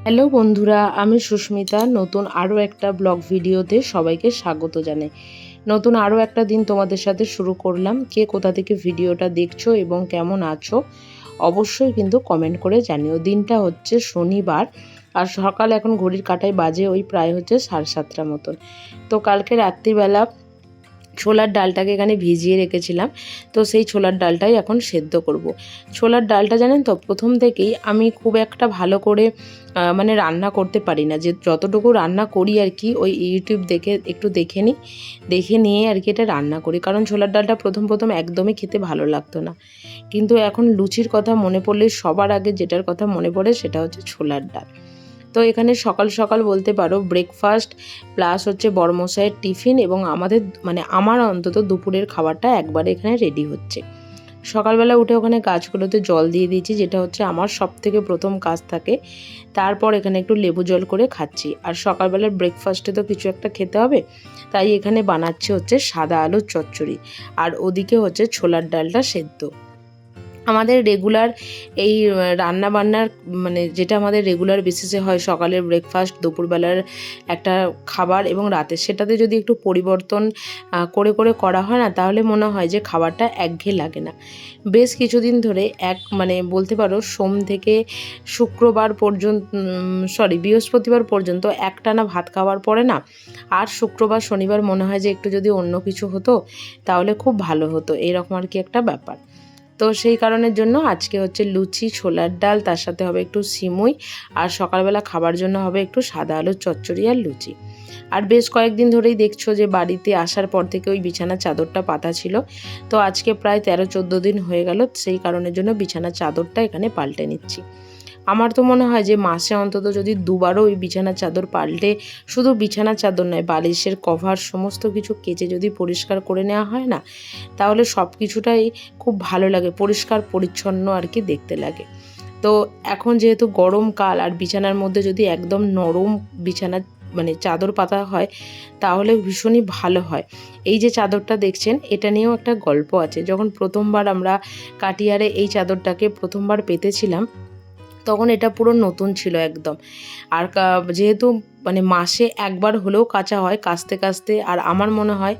Hello বন্ধুরা, আমি সুস্মিতা। নতুন আরও একটা ব্লগ ভিডিওতে সবাইকে স্বাগত জানাই। নতুন আরও একটা দিন তোমাদের সাথে শুরু করলাম। কে কোথা থেকে ভিডিওটা দেখছো এবং কেমন আছো অবশ্যই কিন্তু কমেন্ট করে জানিও। দিনটা হচ্ছে শনিবার, আর সকাল এখন ঘড়ির কাঁটায় বাজে ওই প্রায় হচ্ছে 7:30 মতন। তো কালকে রাত্রিবেলা ছোলার ডালটাকে এখানে ভিজিয়ে রেখেছিলাম, তো সেই ছোলার ডালটাই এখন সেদ্ধ করব। ছোলার ডালটা জানেন তো, প্রথম থেকেই আমি খুব একটা ভালো করে মানে রান্না করতে পারি না। যে যতটুকু রান্না করি আর কি, ওই ইউটিউব দেখে একটু দেখে নিয়ে আর কি এটা রান্না করি। কারণ ছোলার ডালটা প্রথম একদমই খেতে ভালো লাগতো না, কিন্তু এখন লুচির কথা মনে পড়লে সবার আগে যেটার কথা মনে পড়ে সেটা হচ্ছে ছোলার ডাল। তো এখানে সকাল সকাল বলতে পারো ব্রেকফাস্ট প্লাস হচ্ছে বড়মশাইয়ের টিফিন এবং আমাদের মানে আমার অন্তত দুপুরের খাবারটা একবারে এখানে রেডি হচ্ছে। সকালবেলা উঠে ওখানে গাছগুলোতে জল দিয়ে দিয়েছি, যেটা হচ্ছে আমার সবথেকে প্রথম কাজ থাকে। তারপর এখানে একটু লেবু জল করে খাচ্ছি। আর সকালবেলার ব্রেকফাস্টে তো কিছু একটা খেতে হবে, তাই এখানে বানাচ্ছি হচ্ছে সাদা আলুর চচ্চড়ি, আর ওদিকে হচ্ছে ছোলার ডালটা সেদ্ধ। আমাদের রেগুলার এই রান্না বান্নার মানে যেটা আমাদের রেগুলার বেসিসে হয়, সকালের ব্রেকফাস্ট, দুপুরবেলার একটা খাবার এবং রাতে, সেটাতে যদি একটু পরিবর্তন করে করে করা হয় না, তাহলে মনে হয় যে খাবারটা একঘেয়ে লাগে না। বেশ কিছুদিন ধরে মানে বলতে পারো সোম থেকে শুক্রবার পর্যন্ত, বৃহস্পতিবার পর্যন্ত একটানা ভাত খাওয়ার পরে না, আর শুক্রবার শনিবার মনে হয় যে একটু যদি অন্য কিছু হতো তাহলে খুব ভালো হতো, এরকম আর কি একটা ব্যাপার। তো সেই কারণের জন্য আজকে হচ্ছে লুচি, ছোলার ডাল, তার সাথে হবে একটু সিমুই, আর সকালবেলা খাবার জন্য হবে একটু সাদা আলুর চচ্চড়ি আর লুচি। আর বেশ কয়েকদিন ধরেই দেখছো যে বাড়িতে আসার পর থেকে ওই বিছানার চাদরটা পাতা ছিল, তো আজকে প্রায় 13-14 দিন হয়ে গেল, সেই কারণের জন্য বিছানার চাদরটা এখানে পাল্টে নিচ্ছি। আমার তো মনে হয় যে মাসে অন্তত যদি দুবারও ওই বিছানার চাদর পাল্টে, শুধু বিছানার চাদর নয়, বালিশের কভার সমস্ত কিছু কেচে যদি পরিষ্কার করে নেওয়া হয় না, তাহলে সব কিছুটাই খুব ভালো লাগে, পরিষ্কার পরিচ্ছন্ন আর কি দেখতে লাগে। তো এখন যেহেতু গরমকাল, আর বিছানার মধ্যে যদি একদম নরম বিছানার মানে চাদর পাতা হয় তাহলে ভীষণই ভালো হয়। এই যে চাদরটা দেখছেন, এটা নিয়েও একটা গল্প আছে। যখন প্রথমবার আমরা কাটিয়ারে এই চাদরটাকে প্রথমবার পেতেছিলাম, তখন এটা পুরো নতুন ছিল একদম। আর যেহেতু মানে মাসে একবার হলেও কাচা হয় কাচতে কাচতে, আর আমার মনে হয়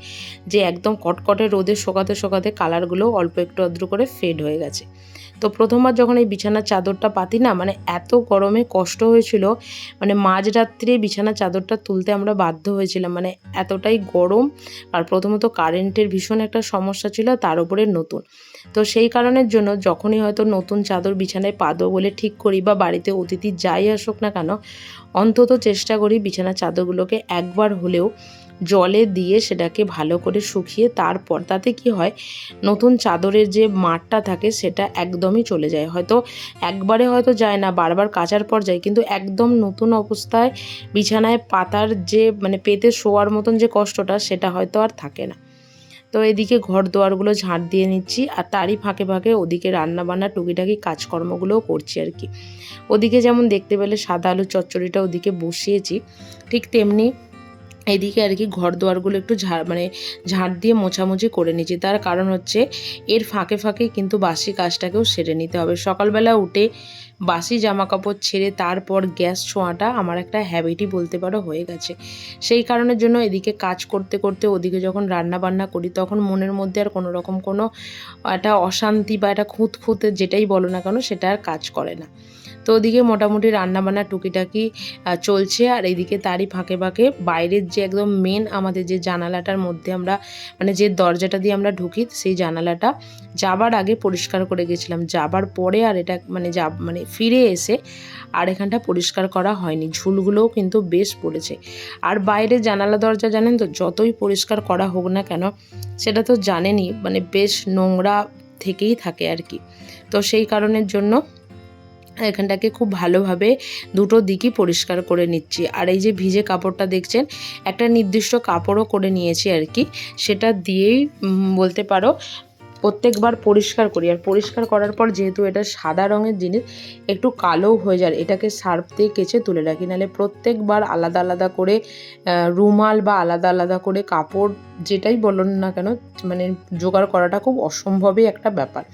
যে একদম কটকটে রোদে শোকাতে শোকাতে কালারগুলো অল্প একটু আদ্র করে ফেড হয়ে গেছে। তো প্রথমবার যখন এই বিছানার চাদরটা পাতি না, মানে এত গরমে কষ্ট হয়েছিল, মানে মাঝরাত্রে বিছানার চাদরটা তুলতে আমরা বাধ্য হয়েছিলাম, মানে এতটাই গরম। আর প্রথমত কারেন্টের ভীষণ একটা সমস্যা ছিল, তার উপরে নতুন। তো সেই কারণের জন্য যখনই হয়তো নতুন চাদর বিছানায় পাতবো বলে ঠিক করি, বা বাড়িতে অতিথি যাই আসুক না কেন, অন্তত চেষ্টা করি বিছানার চাদরগুলোকে একবার হলেও জলে দিয়ে সেটাকে ভালো করে শুকিয়ে, তারপর তাতে কি হয়, নতুন চাদরের যে মাঠটা থাকে সেটা একদমই চলে যায়। হয়তো একবারে হয়তো যায় না, বারবার কাচার পর যায়, কিন্তু একদম নতুন অবস্থায় বিছানায় পাতার যে মানে পেতে শোয়ার মতন যে কষ্টটা, সেটা হয়তো আর থাকে না। তো এদিকে ঘর দুয়ারগুলো ঝাঁট দিয়ে নিচ্ছি, আর তারই ফাঁকে ফাঁকে ওদিকে রান্নাবান্না টুকিটাকি কাজকর্মগুলোও করছি আর কি। ওদিকে যেমন দেখতে পেলে সাদা আলুর চচ্চড়িটা ওদিকে বসিয়েছি, ঠিক তেমনি এদিকে আর কি ঘর দুয়ারগুলো একটু ঝাঁট দিয়ে মোছামুছি করে নিচ্ছি। তার কারণ হচ্ছে এর ফাঁকে ফাঁকে কিন্তু বাসি কাজটাকেও সেরে নিতে হবে। সকালবেলা উঠে বাসি জামা কাপড় ছেড়ে তারপর গ্যাস ছোঁয়াটা আমার একটা হ্যাবিটই বলতে পারো হয়ে গেছে। সেই কারণের জন্য এদিকে কাজ করতে করতে ওদিকে যখন রান্না বান্না করি, তখন মনের মধ্যে আর কোনো রকম কোনো একটা অশান্তি বা একটা খুঁতখুঁতে যেটাই বলো না কেন, সেটা আর কাজ করে না। তো ওদিকে মোটামুটি রান্নাবান্না টুকিটাকি চলছে, আর এইদিকে তারই ফাঁকে ফাঁকে বাইরের যে একদম মেন আমাদের যে জানালাটার মধ্যে আমরা মানে যে দরজাটা দিয়ে আমরা ঢুকি, সেই জানালাটা যাবার আগে পরিষ্কার করে গেছিলাম। যাবার পরে আর এটা মানে ফিরে এসে আর এখানটা পরিষ্কার করা হয়নি। ঝুলগুলোও কিন্তু বেশ পড়েছে। আর বাইরের জানালা দরজা জানেন তো, যতই পরিষ্কার করা হোক না কেন, সেটা তো জানেনই মানে বেশ নোংরা থেকেই থাকে আর কি। তো সেই কারণের জন্য এখানটাকে খুব ভালোভাবে দুটো দিকই পরিষ্কার করে নিচ্ছি। আর এই যে ভিজে কাপড়টা দেখছেন, একটা নির্দিষ্ট কাপড়ও করে নিয়েছি আর কি, সেটা দিয়েই বলতে পারো প্রত্যেকবার পরিষ্কার করি। আর পরিষ্কার করার পর যেহেতু এটা সাদা রঙের জিনিস, একটু কালোও হয়ে যায়, এটাকে সার্ফ দিয়ে কেচে তুলে রাখি, নাহলে প্রত্যেকবার আলাদা আলাদা করে রুমাল বা আলাদা আলাদা করে কাপড় যেটাই বলুন না কেন, মানে জোগাড় করাটা খুব অসম্ভবই একটা ব্যাপার।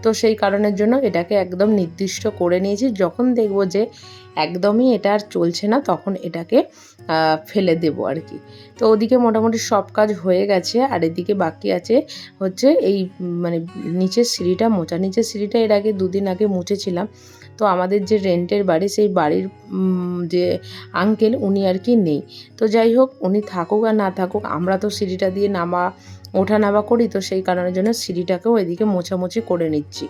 তো সেই কারণের জন্য এটাকে একদম নির্দিষ্ট করে নিয়েছি। যখন দেখব যে একদমই এটা আর চলছে না তখন এটাকে ফেলে দেবো আর কি। তো ওদিকে মোটামুটি সব কাজ হয়ে গেছে, আর এদিকে বাকি আছে হচ্ছে এই মানে নিচের সিঁড়িটা মোছা। নিচের সিঁড়িটা এর আগে 2 দিন আগে মুছেছিলাম। তো আমাদের যে রেন্টের বাড়ি সেই বাড়ির যে আঙ্কেল উনি আর কি নেই। তো যাই হোক, উনি থাকুক আর না থাকুক, আমরা তো সিঁড়িটা দিয়ে ওঠা নামা করি, তো সেই কারণের জন্য সিঁড়িটাকেও এদিকে মোছামুছি করে নিচ্ছি।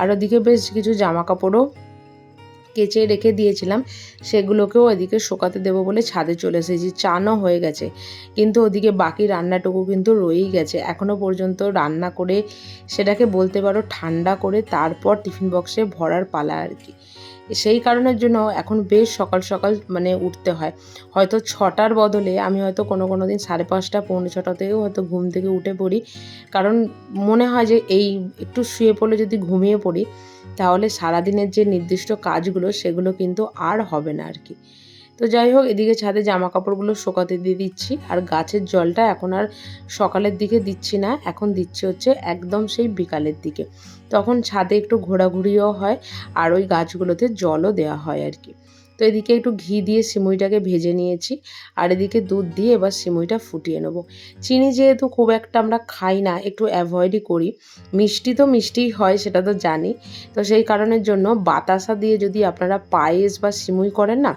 আর ওদিকে বেশ কিছু জামা কাপড়ও কেচে রেখে দিয়েছিলাম, সেগুলোকেও এদিকে শুকাতে দেবো বলে ছাদে চলে এসেছি। চানও হয়ে গেছে, কিন্তু ওদিকে বাকি রান্নাটুকু কিন্তু রয়েই গেছে। এখনও পর্যন্ত রান্না করে সেটাকে বলতে পারো ঠান্ডা করে তারপর টিফিন বক্সে ভরার পালা আর কি। সেই কারণের জন্য এখন বেশ সকাল সকাল মানে উঠতে হয়। হয়তো 6টার বদলে আমি হয়তো কোনো দিন 5:30 পৌনে 6টা থেকেও হয়তো ঘুম থেকে উঠে পড়ি, কারণ মনে হয় যে এই একটু শুয়ে পড়লে যদি ঘুমিয়ে পড়ি তাহলে সারাদিনের যে নির্দিষ্ট কাজগুলো সেগুলো কিন্তু আর হবে না আর কি। তো যাই হোক, এদিকে ছাদে জামা কাপড়গুলো শুকাতে দিয়ে দিচ্ছি, আর গাছের জলটা এখন আর সকালের দিকে দিচ্ছি না, এখন দিচ্ছি হচ্ছে একদম সেই বিকালের দিকে। তখন ছাদে একটু ঘোরাঘুরিও হয় আর ওই গাছগুলোতে জলও দেওয়া হয় আর কি। তো এদিকে একটু ঘি দিয়ে সিমুইটাকে ভেজে নিয়েছি, আর এদিকে দুধ দিয়ে এবার সিমুইটা ফুটিয়ে নেবো। চিনি যেহেতু খুব একটা আমরা খাই না, একটু অ্যাভয়েডই করি। মিষ্টি তো মিষ্টিই হয়, সেটা তো জানি। তো সেই কারণের জন্য বাতাসা দিয়ে যদি আপনারা পায়েস বা সিমুই করেন না,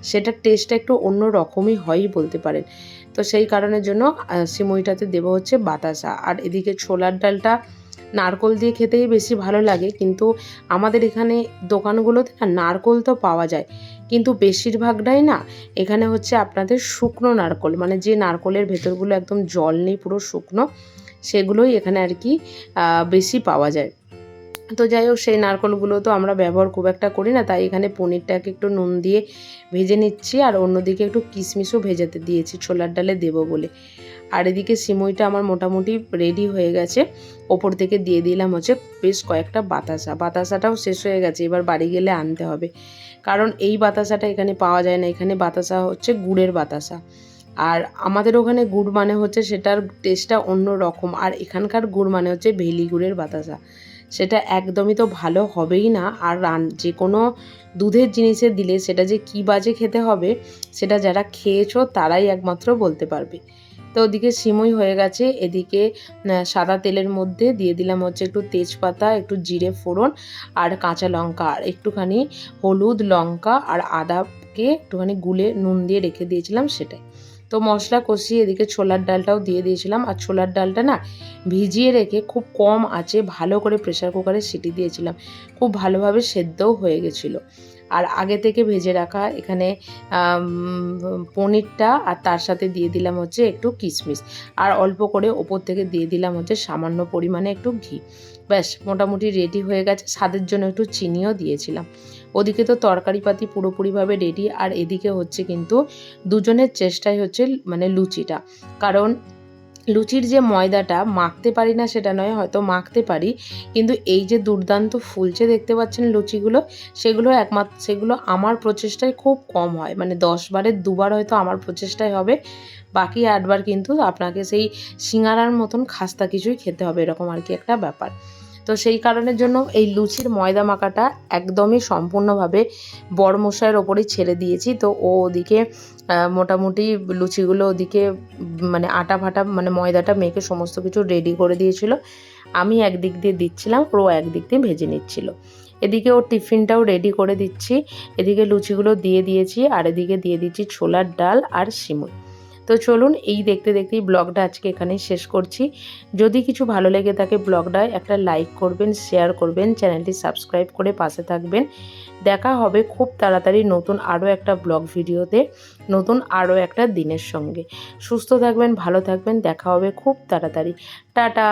সেটার টেস্টটা একটু অন্য রকমই হয়ই বলতে পারেন। তো সেই কারণের জন্য সিমুইটাতে দেবো হচ্ছে বাতাসা। আর এদিকে ছোলার ডালটা নারকোল দিয়ে খেতেই বেশি ভালো লাগে, কিন্তু আমাদের এখানে দোকানগুলোতে না নারকোল তো পাওয়া যায়, কিন্তু বেশিরভাগটাই না এখানে হচ্ছে আপনাদের শুকনো নারকোল, মানে যে নারকোলের ভেতরগুলো একদম জল নেই, পুরো শুকনো, সেগুলোই এখানে আর কি বেশি পাওয়া যায়। তো যাই হোক, সেই নারকোলগুলো তো আমরা ব্যবহার খুব একটা করি না, তাই এখানে পনিরটাকে একটু নুন দিয়ে ভেজে নিচ্ছি, আর অন্যদিকে একটু কিশমিশও ভেজাতে দিয়েছি ছোলার ডালে দেবো বলে। আর এদিকে সিমুইটা আমার মোটামুটি রেডি হয়ে গেছে। ওপর থেকে দিয়ে দিলাম হচ্ছে বেশ কয়েকটা বাতাসাটাও শেষ হয়ে গেছে, এবার বাড়ি গেলে আনতে হবে, কারণ এই বাতাসাটা এখানে পাওয়া যায় না। এখানে বাতাসা হচ্ছে গুড়ের বাতাসা, আর আমাদের ওখানে গুড় মানে হচ্ছে সেটার টেস্টটা অন্য রকম, আর এখানকার গুড় মানে হচ্ছে ভেলি গুড়ের বাতাসা। সেটা একদমই তো ভালো হবেই না। আর যে কোনো দুধের জিনিসে দিলে সেটা যে কী বাজে খেতে হবে, সেটা যারা খেয়েছো তারাই একমাত্র বলতে পারবে। তো ওদিকে সিমুই হয়ে গেছে। এদিকে সাদা তেলের মধ্যে দিয়ে দিলাম হচ্ছে একটু তেজপাতা, একটু জিরে ফোড়ন, আর কাঁচা লঙ্কা, আর একটুখানি হলুদ, লঙ্কা আর আদাকে একটুখানি গুলে নুন দিয়ে রেখে দিয়েছিলাম সেটাই। তো মশলা কষিয়ে এদিকে ছোলার ডালটাও দিয়ে দিয়েছিলাম, আর ছোলার ডালটা না ভিজিয়ে রেখে খুব কম আঁচে ভালো করে প্রেসার কুকারে সিটি দিয়েছিলাম, খুব ভালোভাবে সেদ্ধও হয়ে গেছিলো। আর আগে থেকে ভেজে রাখা এখানে পনিরটা, আর তার সাথে দিয়ে দিলাম হচ্ছে একটু কিশমিশ, আর অল্প করে ওপর থেকে দিয়ে দিলাম হচ্ছে সামান্য পরিমাণে একটু ঘি। ব্যাস মোটামুটি রেডি হয়ে গেছে। স্বাদের জন্য একটু চিনিও দিয়েছিলাম। ওদিকে তো তরকারিপাতি পুরোপুরিভাবে রেডি, আর এদিকে হচ্ছে কিন্তু দুজনের চেষ্টাই হচ্ছে মানে লুচিটা, কারণ লুচির যে ময়দাটা মাখতে পারি না সেটা নয়, হয়তো মাখতে পারি, কিন্তু এই যে দুর্দান্ত ফুলছে দেখতে পাচ্ছেন লুচিগুলো, সেগুলো আমার প্রচেষ্টায় খুব কম হয়, মানে 10 বারের 2 বার হয়তো আমার প্রচেষ্টায় হবে, বাকি 8 বার কিন্তু আপনাকে সেই সিঙ্গারার মতন খাস্তা কিছুই খেতে হবে, এরকম আর কি একটা ব্যাপার। তো সেই কারণের জন্য এই লুচির ময়দা মাখাটা একদমই সম্পূর্ণভাবে বড়মশাইয়ের ওপরেই ছেড়ে দিয়েছি। তো ও ওদিকে মোটামুটি লুচিগুলো ওদিকে মানে আটা ফাটা মানে ময়দাটা মেখে সমস্ত কিছু রেডি করে দিয়েছিল। আমি একদিক দিয়ে দিচ্ছিলাম, ও একদিক দিয়ে ভেজে নিচ্ছিল। এদিকে ওর টিফিনটাও রেডি করে দিচ্ছি। এদিকে লুচিগুলো দিয়ে দিয়েছি, আর এদিকে দিয়ে দিচ্ছি ছোলার ডাল আর সিমুই। তো চলুন, এই দেখতে দেখতেই ব্লগটা আজকে এখানেই শেষ করছি। যদি কিছু ভালো লেগে থাকে ব্লগটায় একটা লাইক করবেন, শেয়ার করবেন, চ্যানেলটি সাবস্ক্রাইব করে পাশে থাকবেন। দেখা হবে খুব তাড়াতাড়ি নতুন আরও একটা ব্লগ ভিডিওতে, নতুন আরও একটা দিনের সঙ্গে। সুস্থ থাকবেন, ভালো থাকবেন, দেখা হবে খুব তাড়াতাড়ি। টাটা।